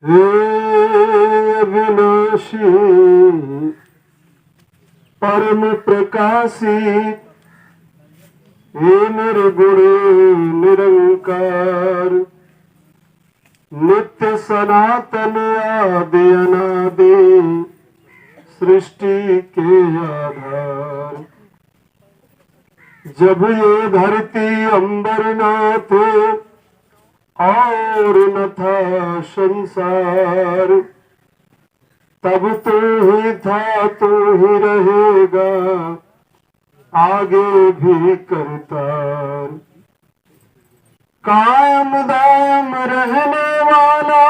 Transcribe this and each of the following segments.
हे अविनाशी परम प्रकाशी, हे निर्गुण निरंकार, नित्य सनातन आदि अनादि, सृष्टि के आधार। जब ये धरती अंबर ना थे और न था संसार, तब तू ही था, तू ही रहेगा, आगे भी करतार। कायम दायम रहने वाला,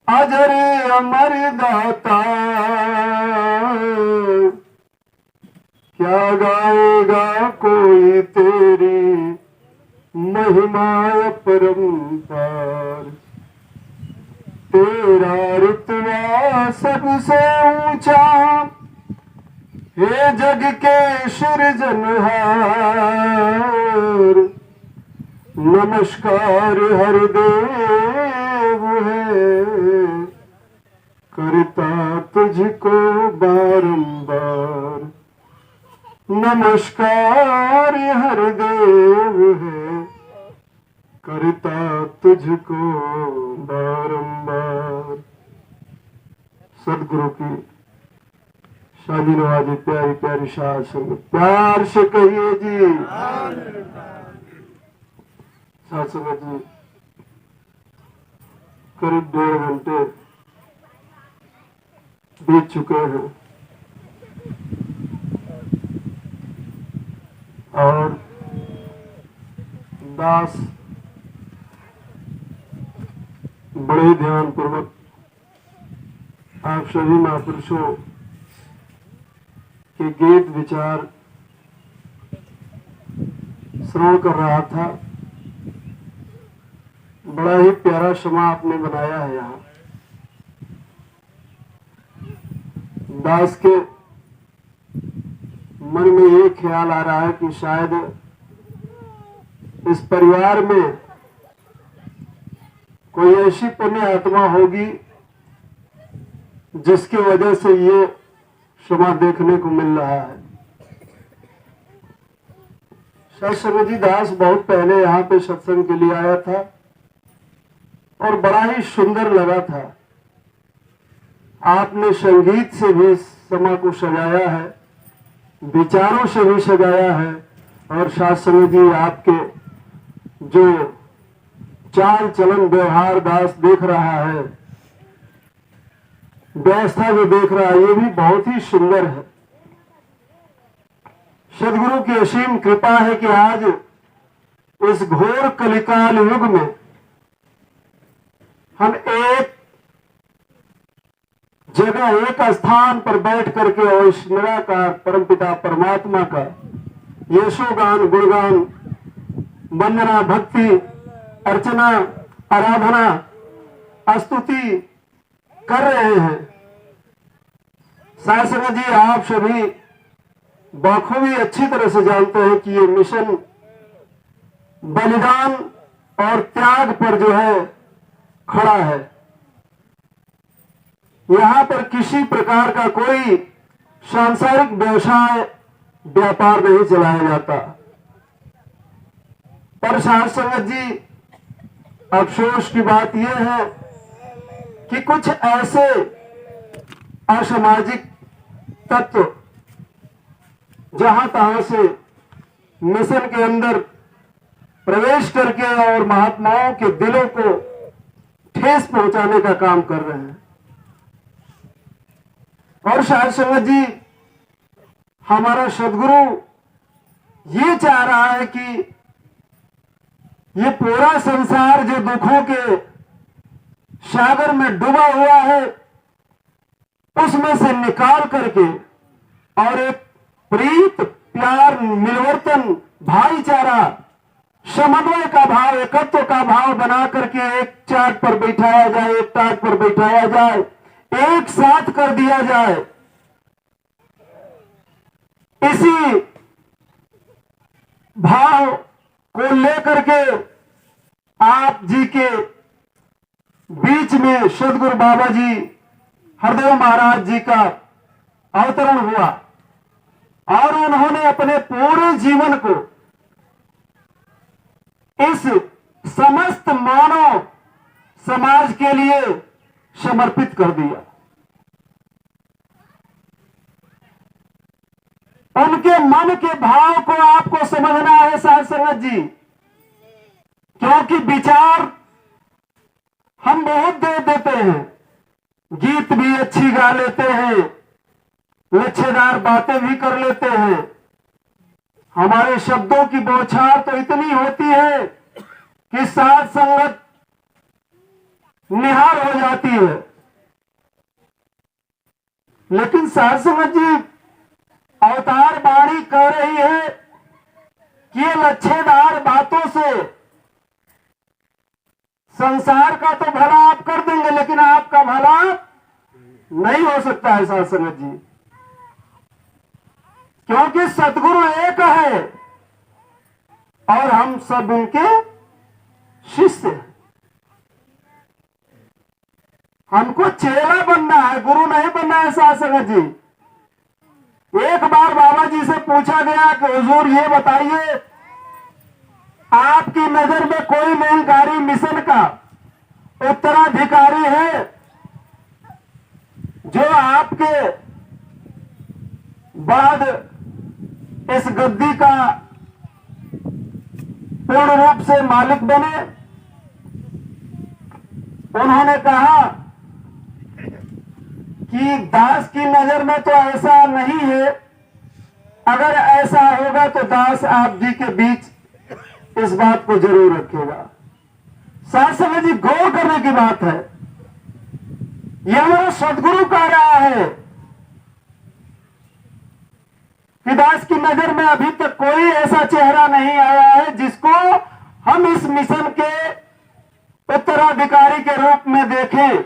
अजर अमर दाता, क्या गाएगा कोई तेरी महिमा परंपार। तेरा रुतबा सबसे ऊंचा, हे जग के सृजनहार। नमस्कार हर देव है, करता तुझको बारंबार। नमस्कार हर देव है, करता तुझको बारंबार। सदगुरु की शादी नवाजी प्यारी प्यारी शाह संगत, प्यार से कहिए जी। साथ संगत जी, करीब 1.5 घंटे बीत चुके हैं और दास बड़े ध्यान पूर्वक आप सभी महापुरुषों के गीत विचार श्रवण कर रहा था। बड़ा ही प्यारा क्षमा आपने बनाया है। यहाँ दास के मन में ये ख्याल आ रहा है कि शायद इस परिवार में कोई ऐसी पुण्य आत्मा होगी जिसकी वजह से ये क्षमा देखने को मिल रहा है। सत्संग जी दास बहुत पहले यहाँ पे सत्संग के लिए आया था और बड़ा ही सुंदर लगा था। आपने संगीत से भी समा को सजाया है, विचारों से भी सजाया है, और सत्संग जी आपके जो चाल चलन व्यवहार दास देख रहा है, व्यवस्था जो देख रहा है, ये भी बहुत ही सुंदर है। सदगुरु की असीम कृपा है कि आज इस घोर कलिकाल युग में हम एक जगह एक स्थान पर बैठ करके और इस निराकार परमपिता परमात्मा का यशोगान गुणगान वंदना भक्ति अर्चना आराधना स्तुति कर रहे हैं। सासंग जी आप सभी बखूबी अच्छी तरह से जानते हैं कि ये मिशन बलिदान और त्याग पर जो है खड़ा है। यहां पर किसी प्रकार का कोई सांसारिक व्यवसाय व्यापार नहीं चलाया जाता। पर साध संगत जी, अफसोस की बात यह है कि कुछ ऐसे असामाजिक तत्व जहां तहां से मिशन के अंदर प्रवेश करके और महात्माओं के दिलों को ठेस पहुंचाने का काम कर रहे हैं। और साध संगत जी, हमारा सदगुरु ये चाह रहा है कि ये पूरा संसार जो दुखों के सागर में डूबा हुआ है, उसमें से निकाल करके और एक प्रीत प्यार मिलवर्तन भाईचारा समन्वय का भाव एकत्व का भाव बना करके एक चाट पर बैठाया जाए, एक टाट पर बैठाया जाए, एक साथ कर दिया जाए। इसी भाव को लेकर के आप जी के बीच में सदगुरु बाबा जी हरदेव महाराज जी का अवतरण हुआ और उन्होंने अपने पूरे जीवन को इस समस्त मानव समाज के लिए समर्पित कर दिया। उनके मन के भाव को आपको समझना है साध संगत जी, क्योंकि विचार हम बहुत दे देते हैं, गीत भी अच्छी गा लेते हैं, लच्छेदार बातें भी कर लेते हैं, हमारे शब्दों की बौछार तो इतनी होती है कि साध संगत निहार हो जाती है। लेकिन साध संगत जी अवतार वाणी कह रही है कि ये लच्छेदार बातों से संसार का तो भला आप कर देंगे, लेकिन आपका भला नहीं हो सकता है साध संगत जी, क्योंकि सतगुरु एक है और हम सब उनके शिष्य हैं। हमको चेला बनना है, गुरु नहीं बनना है साध संगत जी। एक बार बाबा जी से पूछा गया कि हुजूर ये बताइए, आपकी नजर में कोई निरंकारी मिशन का उत्तराधिकारी है जो आपके बाद इस गद्दी का पूर्ण रूप से मालिक बने? उन्होंने कहा कि दास की नजर में तो ऐसा नहीं है, अगर ऐसा होगा तो दास आप जी के बीच इस बात को जरूर रखेगा। साथ संगत जी गौर करने की बात है, यह हमारा सदगुरु कह रहा है कि दास की नजर में अभी तक कोई ऐसा चेहरा नहीं आया है जिसको हम इस मिशन के उत्तराधिकारी के रूप में देखें।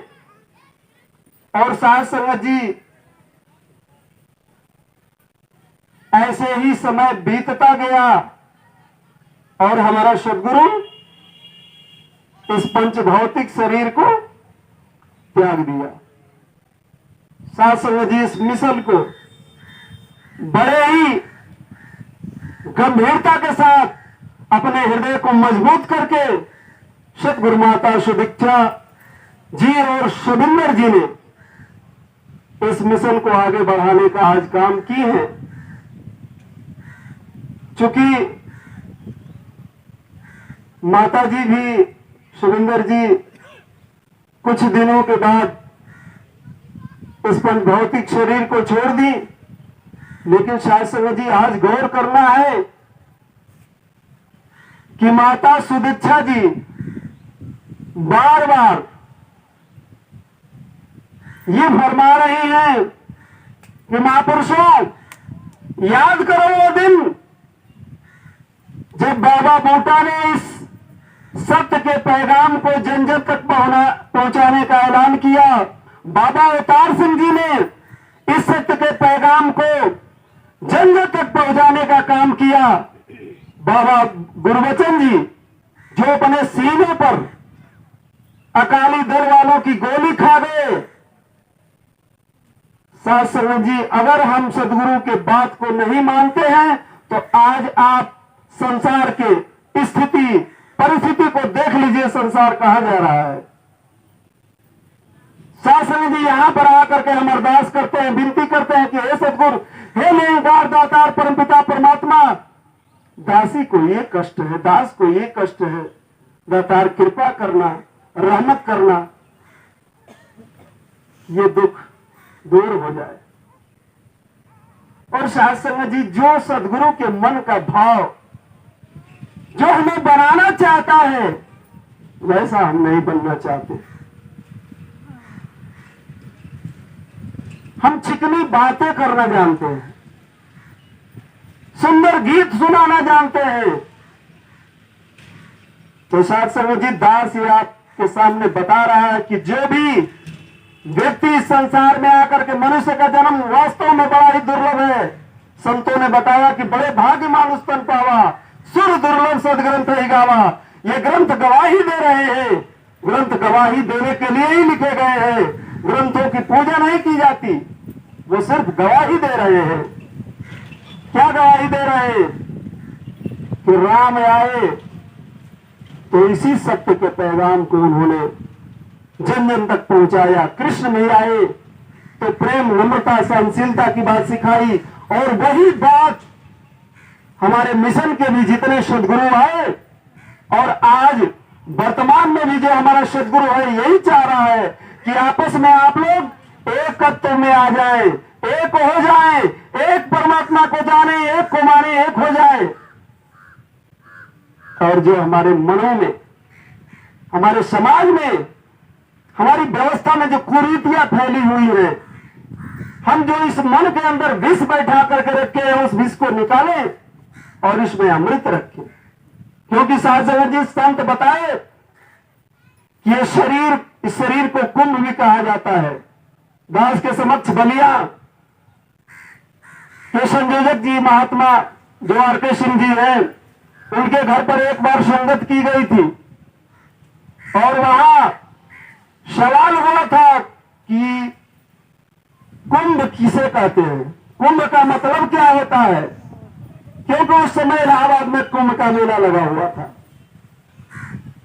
और साथ संगत जी ऐसे ही समय बीतता गया और हमारा सदगुरु इस पंच भौतिक शरीर को त्याग दिया। साथ संगत जी इस मिशन को बड़े ही गंभीरता के साथ अपने हृदय को मजबूत करके सतगुरु माता सुदीक्षा जी और शुभिंदर जी ने इस मिशन को आगे बढ़ाने का आज काम किए हैं। चूंकि माता जी भी, शुभिंदर जी कुछ दिनों के बाद इस पर भौतिक शरीर को छोड़ दी, लेकिन शायद संगत जी आज गौर करना है कि माता सुदीक्षा जी बार बार ये फरमा रही हैं कि महापुरुषों याद करो वो दिन जब बाबा बूटा ने इस सत्य के पैगाम को जन जन तक पहुंचाने का ऐलान किया। बाबा अवतार सिंह जी ने इस सत्य के पैगाम को जन जन तक पहुंचाने का काम किया। बाबा गुरबचन जी जो अपने सीने पर अकाली दल वालों की गोली खा गए। साथ संगत जी अगर हम सदगुरु के बात को नहीं मानते हैं तो आज आप संसार के स्थिति परिस्थिति को देख लीजिए, संसार कहां जा रहा है। साथ संगत जी यहां पर आकर के हम अरदास करते हैं, विनती करते हैं कि हे सदगुरु, हे निरंकार दातार परमपिता परमात्मा, दासी को ये कष्ट है, दास को ये कष्ट है, दातार कृपा करना, रहमत करना, ये दुख दूर हो जाए। और साथ संगत जी जो सदगुरु के मन का भाव जो हमें बनाना चाहता है वैसा हम नहीं बनना चाहते। हम चिकनी बातें करना जानते हैं, सुंदर गीत सुनाना जानते हैं। तो साथ संगत जी दास ये आपके सामने बता रहा है कि जो भी व्यक्ति इस संसार में आकर के मनुष्य का जन्म वास्तव में बड़ा ही दुर्लभ है। संतों ने बताया कि बड़े भाग्य मानुष तन पावा, सुर दुर्लभ सदग्रंथ ही गावा। ये ग्रंथ गवाही दे रहे हैं ग्रंथ गवाही देने के लिए ही लिखे गए हैं। ग्रंथों की पूजा नहीं की जाती, वो सिर्फ गवाही दे रहे हैं। क्या गवाही दे रहे हैं? कि राम आए तो इसी सत्य के पैगाम को उन्होंने जन जन तक पहुंचाया। कृष्ण नहीं आए तो प्रेम, नम्रता, सहनशीलता की बात सिखाई। और वही बात हमारे मिशन के भी जितने सदगुरु आए और आज वर्तमान में भी जो हमारा सदगुरु है यही चाह रहा है कि आपस में आप लोग एकत्व में आ जाए, एक हो जाए, एक परमात्मा को जाने, एक को माने, एक हो जाए। और जो हमारे मनों में, हमारे समाज में, हमारी व्यवस्था में जो कुरीतियां फैली हुई है, हम जो इस मन के अंदर विष बैठा करके रखे हैं उस विष को निकालें और इसमें अमृत रखें। क्योंकि शास्त्र जी संत बताए कि ये शरीर, इस शरीर को कुंभ भी कहा जाता है। दास के समक्ष बलिया के संयोजक जी महात्मा जो आर.के. सिंह जी हैं, उनके घर पर एक बार संगत की गई थी और वहां सवाल हुआ था कि कुंभ किसे कहते हैं, कुंभ का मतलब क्या होता है। क्योंकि उस समय इलाहाबाद में कुंभ का मेला लगा हुआ था।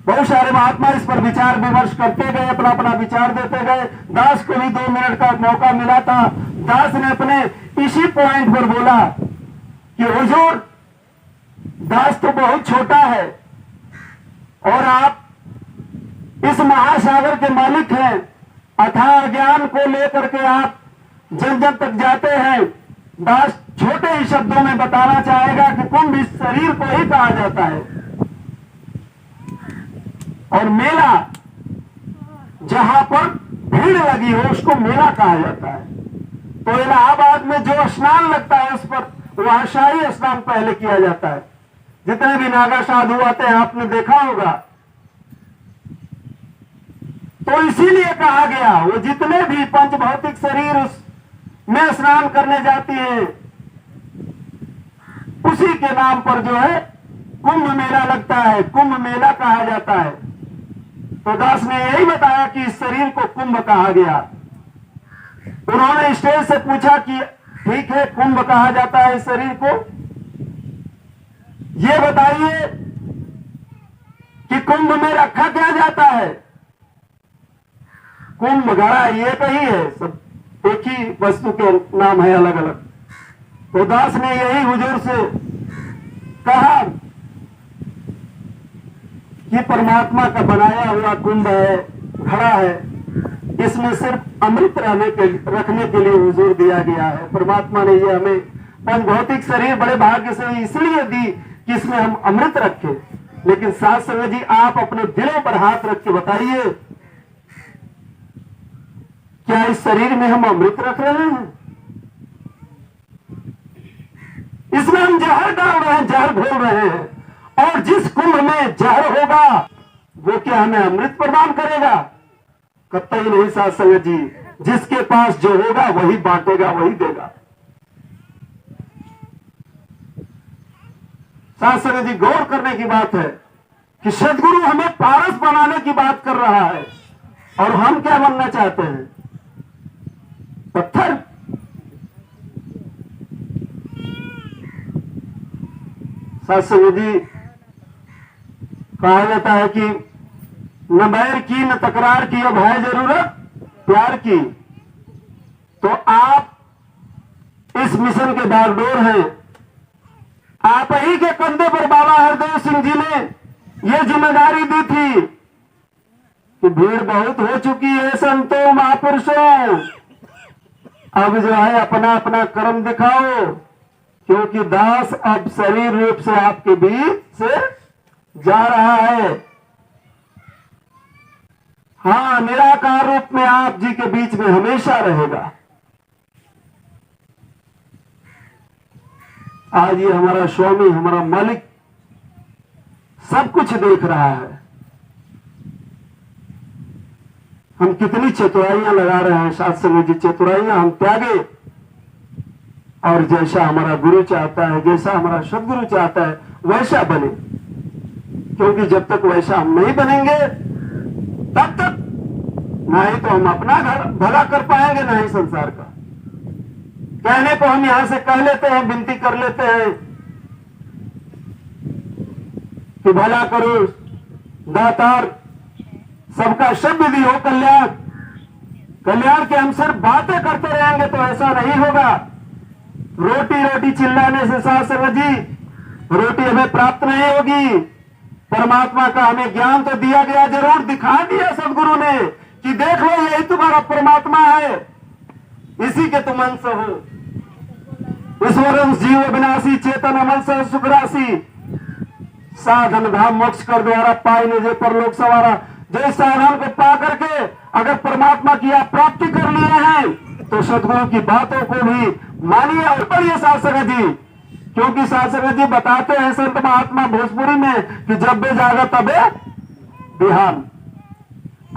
बहुत सारे महात्मा इस पर विचार विमर्श करते गए, अपना अपना विचार देते गए। दास को भी 2 मिनट का मौका मिला था। दास ने अपने इसी पॉइंट पर बोला कि हुजूर, दास तो बहुत छोटा है और आप इस महासागर के मालिक हैं। अथाह ज्ञान को लेकर के आप जन जन तक जाते हैं। दास छोटे ही शब्दों में बताना चाहेगा कि कुंभ इस शरीर को ही कहा जाता है और मेला जहां पर भीड़ लगी हो उसको मेला कहा जाता है। तो इलाहाबाद में जो स्नान लगता है उस पर वहां शाही स्नान पहले किया जाता है। जितने भी नागा साधु आते हैं आपने देखा होगा। तो इसीलिए कहा गया वो जितने भी पंच भौतिक शरीर उस में स्नान करने जाती है उसी के नाम पर जो है कुंभ मेला लगता है, कुंभ मेला कहा जाता है। तो दास ने यही बताया कि इस शरीर को कुंभ कहा गया। उन्होंने स्टेज से पूछा कि ठीक है, कुंभ कहा जाता है इस शरीर को, ये बताइए कि कुंभ में रखा क्या जाता है। कुंभ घड़ा ये कही है, सब एक ही वस्तु के नाम है, अलग अलग। तो दास ने यही हुजूर से कहा कि परमात्मा का बनाया हुआ कुंभ है, घड़ा है, इसमें सिर्फ अमृत रखने के लिए हुजूर दिया गया है। परमात्मा ने ये हमें पंचभौतिक शरीर बड़े भाग्य से इसलिए दी कि इसमें हम अमृत रखें। लेकिन साथ संगत जी, आप अपने दिलों पर हाथ रख के बताइए, क्या इस शरीर में हम अमृत रख रहे हैं? इसमें हम जहर डाल रहे हैं, जहर घोल रहे हैं। और जिस कुंभ में जहर होगा वो क्या हमें अमृत प्रदान करेगा? कतई नहीं साथ संगत जी। जिसके पास जो होगा वही बांटेगा, वही देगा। साथ संगत जी, गौर करने की बात है कि सदगुरु हमें पारस बनाने की बात कर रहा है और हम क्या बनना चाहते हैं? पत्थर। साथ संगत जी, कहा जाता है कि न बैर की न तकरार की, अब है जरूरत प्यार की। तो आप इस मिशन के बागडोर हैं। आप ही के कंधे पर बाबा हरदेव सिंह जी ने यह जिम्मेदारी दी थी कि भीड़ बहुत हो चुकी है संतों महापुरुषों, अब जो है अपना अपना कर्म दिखाओ, क्योंकि दास अब शरीर रूप से आपके बीच से जा रहा है। हाँ, निराकार रूप में आप जी के बीच में हमेशा रहेगा। आज ये हमारा स्वामी, हमारा मालिक सब कुछ देख रहा है। हम कितनी चतुराइयां लगा रहे हैं। साथ संगत जी, चतुराइयां हम त्यागे और जैसा हमारा गुरु चाहता है, जैसा हमारा सदगुरु चाहता है वैसा बने। क्योंकि जब तक वैसा हम नहीं बनेंगे नहीं तो हम अपना घर भला कर पाएंगे, नहीं संसार का। कहने को हम यहां से कह लेते हैं, विनती कर लेते हैं कि भला करो दातार, सबका शब्द भी हो कल्याण। कल्याण के हम सिर्फ बातें करते रहेंगे तो ऐसा नहीं होगा। रोटी रोटी चिल्लाने से साथ संगत जी रोटी हमें प्राप्त नहीं होगी। परमात्मा का हमें ज्ञान तो दिया गया, जरूर दिखा दिया सदगुरु ने कि देख लो यही तुम्हारा परमात्मा है, इसी के तुम अंश हो। ईश्वर जीव अविनाशी चेतन अमल से सुख राशि, साधन धाम मोक्ष कर द्वारा पाई जे परलोक सवारा। जो इस साधन को पा करके अगर परमात्मा की आप प्राप्ति कर लिए हैं तो सदगुरु की बातों को भी मानिए और पढ़िए साथ संगत जी, क्योंकि साथ संगत जी बताते हैं संत महात्मा भोजपुरी में कि जब बे जागा तबे बिहान।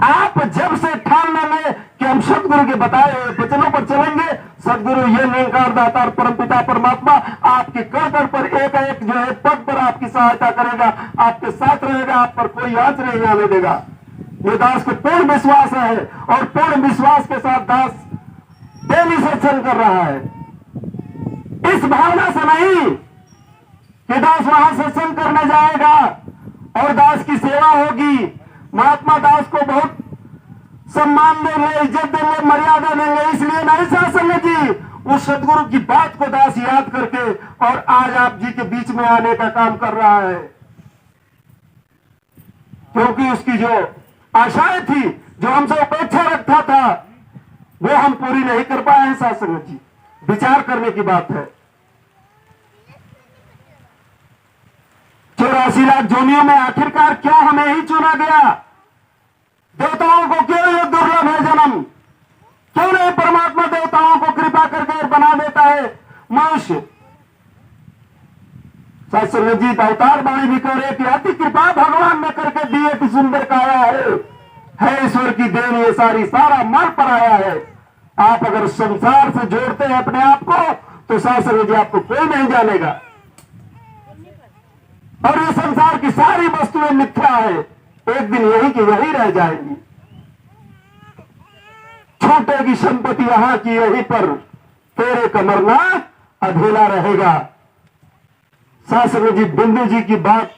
आप जब से ठान लेंगे कि हम सदगुरु के बताए हुए वचनों पर चलेंगे, सदगुरु ये निरंकार दातार परमपिता परमात्मा आपके कण कण पर एक एक जो है पद पर आपकी सहायता करेगा, आपके साथ रहेगा, आप पर कोई आंच नहीं आने देगा। ये दास को पूर्ण विश्वास है और पूर्ण विश्वास के साथ दास डेली सत्संग कर रहा है। इस भावना से नहीं कि दास वहां सत्संग करने जाएगा और दास की सेवा होगी। महात्मा दास को बहुत सम्मान देंगे, इज्जत देंगे, मर्यादा देंगे, इसलिए नहीं साथ संगत जी उस सदगुरु की बात को दास याद करके और आज आप जी के बीच में आने का काम कर रहा है, क्योंकि उसकी जो आशाएं थी, जो हमसे अपेक्षा रखता था, वो हम पूरी नहीं कर पाए हैं। साथ संगत जी विचार करने की बात है। 84 लाख जोनियों में आखिरकार क्या हमें ही चुना गया? देवताओं को क्यों ये दुर्लभ है जन्म? क्यों नहीं परमात्मा देवताओं को कृपा करके बना देता है मनुष्य? शास्त्र जी अवतार बाणी भी करे कि अति कृपा भगवान ने करके दिए कि सुंदर काया है ईश्वर की देन ये सारी, सारा माल पर आया है। आप अगर संसार से जोड़ते हैं अपने आप को तो शास्त्र जी आपको कोई नहीं जानेगा। और ये संसार की सारी वस्तुएं मिथ्या है, एक दिन यही की यही रह जाएंगी। छूटेगी संपत्ति यहां की यहीं पर, तेरे कमरनाथ अधेला रहेगा। शास्त्र जी बिंदु जी की बात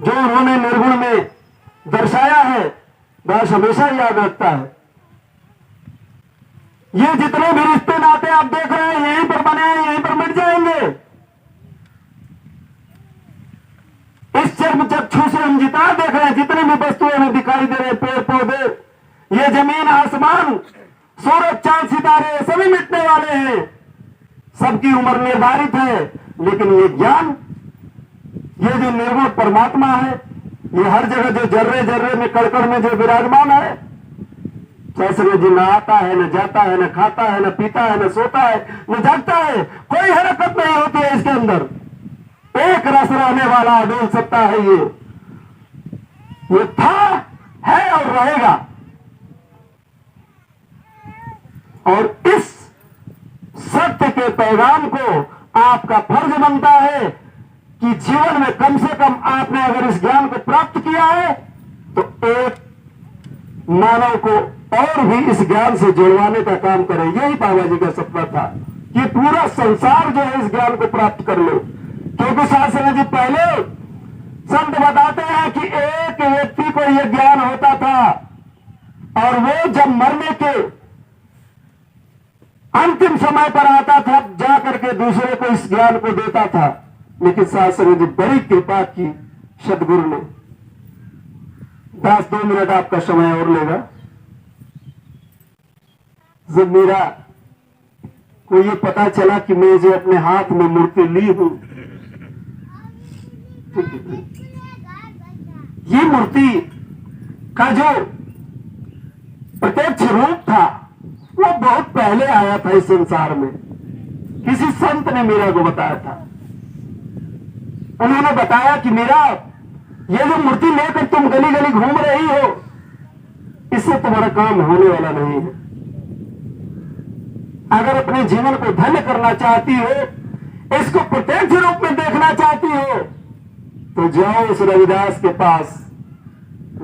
जो उन्होंने निर्गुण में दर्शाया है दास हमेशा याद रखता है। ये जितने भी रिश्ते नाते आप देख रहे हैं यहीं पर बने हैं, यहीं पर मिट जाएंगे। इस चर्म चक्षु से हम जितना देख रहे हैं, जितनी भी वस्तुएं हमें दिखाई दे रहे हैं, पेड़ पौधे, ये जमीन आसमान, सूरज चांद सितारे सभी मिटने वाले हैं, सबकी उम्र निर्धारित है। लेकिन ये ज्ञान, ये जो निर्गुण परमात्मा है, ये हर जगह जो जर्रे जर्रे में कड़कड़ में जो विराजमान है, जैसे जी न आता है, न जाता है, न खाता है, न पीता है, न सोता है, न जागता है, कोई हरकत नहीं होती है इसके अंदर। एक रस रहने वाला अडोल सत्ता है ये था, है और रहेगा। और इस सत्य के पैगाम को आपका फर्ज बनता है कि जीवन में कम से कम आपने अगर इस ज्ञान को प्राप्त किया है तो एक मानव को और भी इस ज्ञान से जुड़वाने का काम करें। यही बाबा जी का सपना था कि पूरा संसार जो है इस ज्ञान को प्राप्त कर लो। क्योंकि शास्त्र जी पहले संत बताते हैं कि एक व्यक्ति को यह ज्ञान होता था और वो जब मरने के अंतिम समय पर आता था जाकर के दूसरे को इस ज्ञान को देता था। लेकिन शास्त्र जी बड़ी कृपा की सदगुरु ने। 10-2 मिनट आपका समय और लेगा। जब मेरा को ये पता चला कि मैं जो अपने हाथ में मूर्ति ली हूं, ये मूर्ति का जो प्रत्यक्ष रूप था वो बहुत पहले आया था इस संसार में। किसी संत ने मीरा को बताया था। उन्होंने बताया कि मीरा, ये जो मूर्ति लेकर तुम गली गली घूम रही हो, इससे तुम्हारा काम होने वाला नहीं है। अगर अपने जीवन को धन्य करना चाहती हो, इसको प्रत्यक्ष रूप में देखना चाहती हो, तो जाओ उस रविदास के पास,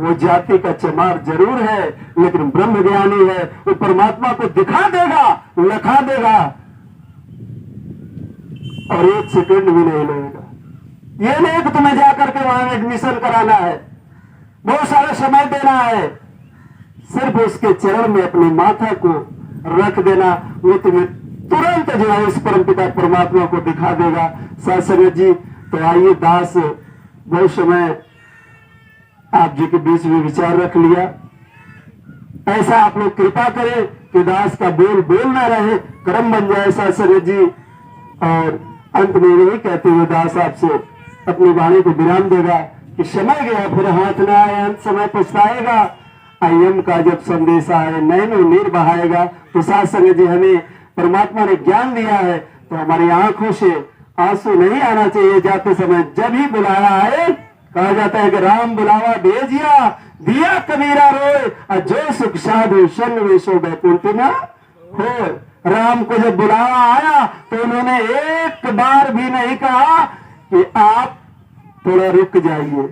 वो जाति का चमार जरूर है, लेकिन ब्रह्म ज्ञानी है, वो परमात्मा को दिखा देगा, लखा देगा और 1 सेकंड भी नहीं लगेगा। ये नहीं कि तुम्हें जाकर के वहां एडमिशन कराना है, बहुत सारा समय देना है, सिर्फ उसके चरण में अपनी माथा को रख देना, वो तुम्हें तुरंत जो है उस परमपिता परमात्मा को दिखा देगा। साथ संगत जी, तो आइए दास बहुत समय आप जी के बीच में विचार रख लिया, ऐसा आप लोग कृपा करें कि दास का बोल बोल ना रहे, कर्म बन जाए। साथ संगत जी, और अंत में यही कहते हुए दास आपसे अपनी वाणी को विराम देगा कि समय गया फिर हाथ न आए, अंत समय पछताएगा। अयम का जब संदेश आए नैनो नीर बहाएगा। तो साथ संगत जी, हमें परमात्मा ने ज्ञान दिया है तो हमारी आंखों से आंसू नहीं आना चाहिए जाते समय। जब ही बुलाया आए, कहा जाता है कि राम बुलावा भेजिया, दिया कबीरा रोए, और जो सुख साधु सन्निवेशो बैकुंठ न हो। राम को जब बुलावा आया तो उन्होंने एक बार भी नहीं कहा कि आप थोड़ा रुक जाइए,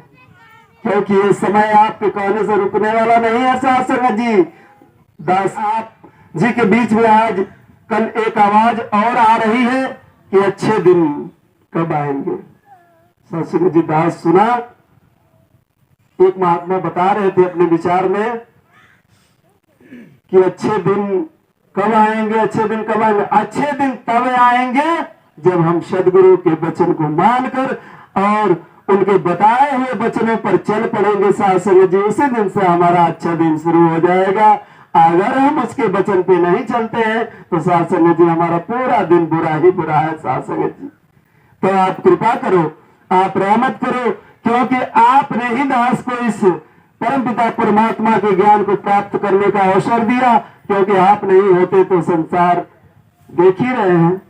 क्योंकि ये समय आपके कहने से रुकने वाला नहीं है। साथ संगत जी, दास आप जी के बीच में आज कल एक आवाज और आ रही है कि अच्छे दिन कब आएंगे। साथ संगत जी, दास सुना, एक महात्मा बता रहे थे अपने विचार में कि अच्छे दिन कब आएंगे, अच्छे दिन कब आएंगे। अच्छे दिन तब आएंगे जब हम सदगुरु के वचन को मानकर और उनके बताए हुए वचनों पर चल पड़ेंगे। साथ संगत जी, उसी दिन से हमारा अच्छा दिन शुरू हो जाएगा। अगर हम उसके वचन पे नहीं चलते हैं तो साथ संगत जी, हमारा पूरा दिन बुरा ही बुरा है। साथ संगत जी, तो आप कृपा करो, आप रहमत करो, क्योंकि आपने ही दास को इस परमपिता परमात्मा के ज्ञान को प्राप्त करने का अवसर दिया। क्योंकि आप नहीं होते तो संसार देख ही रहे हैं,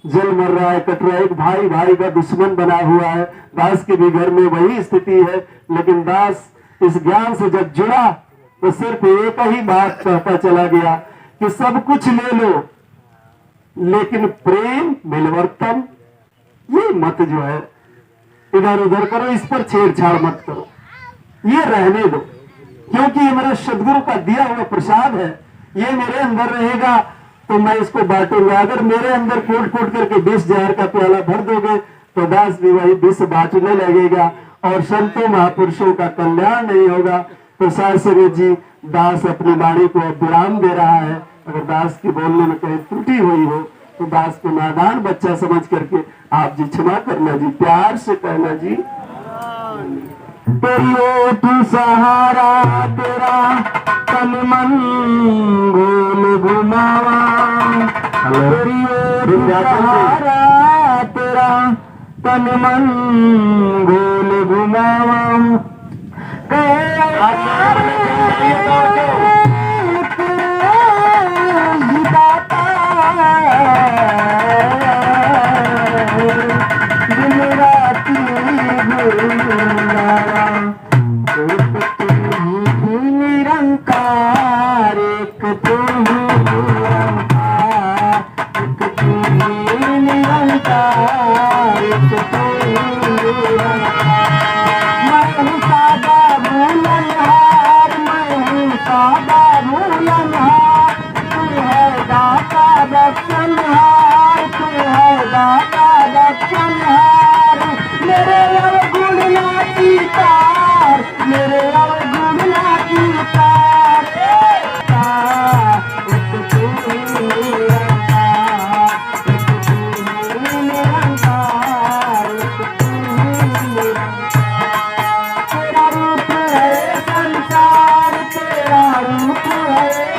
जल मर रहा है, कट रहा है, एक भाई भाई का दुश्मन बना हुआ है। दास के भी घर में वही स्थिति है, लेकिन दास इस ज्ञान से जब जुड़ा तो सिर्फ एक ही बात कहता चला गया कि सब कुछ ले लो लेकिन प्रेम मिलवर्तन ये मत जो है इधर उधर करो, इस पर छेड़छाड़ मत करो, ये रहने दो, क्योंकि ये मेरे सदगुरु का दिया हुआ प्रसाद है। ये मेरे अंदर रहेगा तो मैं इसको बांटूंगा। अगर मेरे अंदर कूट कूट करके 20 जहर का प्याला भर दोगे तो दास भी वही 20 बांटने लगेगा और संतों महापुरुषों का कल्याण नहीं होगा। तो साथ संगत जी, दास अपनी वाणी को विराम दे रहा है। अगर दास के बोलने में कहीं त्रुटि हुई हो तो दास को नादान बच्चा समझ करके आप जी क्षमा करना जी, प्यार से कहना जी। तेरी तू सहारा तेरा तन मन गोल घुमावा, तेरी सहारा तेरा तन मन गोल घुमावा। निरंकार एक तू निरंकार एक तू मैं सादा भूलनहार, मैं सादा भूलनहार, तू है दाता बख्शनहार, तू है दाता बख्शनहार। मेरे अवगुण ना कीतार, मेरे अवगुण ना कीतार। तेरा रूप है संसार, तेरा रूप है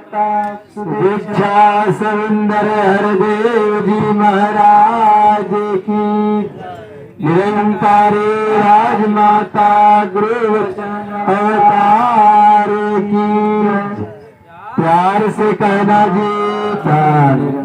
माता दीक्षा सविंदर हरदेव जी महाराज की, निरंकारी राजमाता गुरु अवतार की। प्यार से कहना जी प्यार।